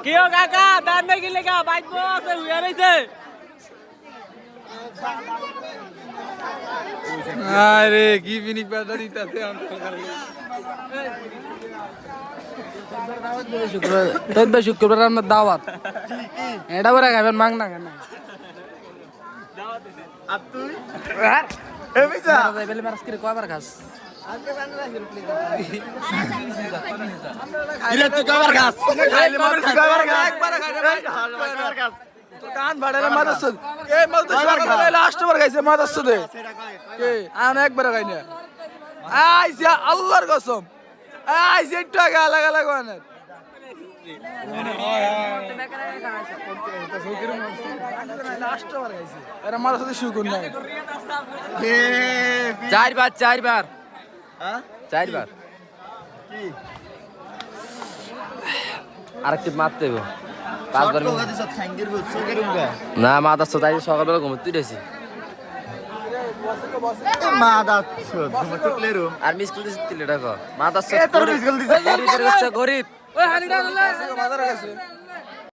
কিও কাকা দান নাই গিলে কা বাইকবো আছে হুয়া রইছে আরে কি ফিনিক বাদা দিতাছে শুক্রবার আমার দাওয়াত এটা করে খাবেন মাং না কেন আর তুই কয়বার খাস কান ভাড়া মাদাস এ মাদাস লাস্ট বার খাইছে মাদাস দে কে আন একবার খাই না আইসা আল্লাহর কসম আইসা একটু আগে আলাদা আলাদা আনে লাস্ট বার খাইছে এরা মাদাস দে শুকুর নাই চারবার হ্যাঁ চারবার কি আরেকটি মারতে হবে 5 বার কথা দিছ থ্যাঙ্কির গো সুগের উঙ্গা না মাদাস তো তাই সকালবেলা ঘুমোতে দিয়েছি মা দাচ্ছ তুমি তো ক্লিয়ারো আর মিস কল দিছিস তিলে টাকা মাদাস এ তোর মিস কল দিছিস গরিব ওই হালিটা মাদার কাছে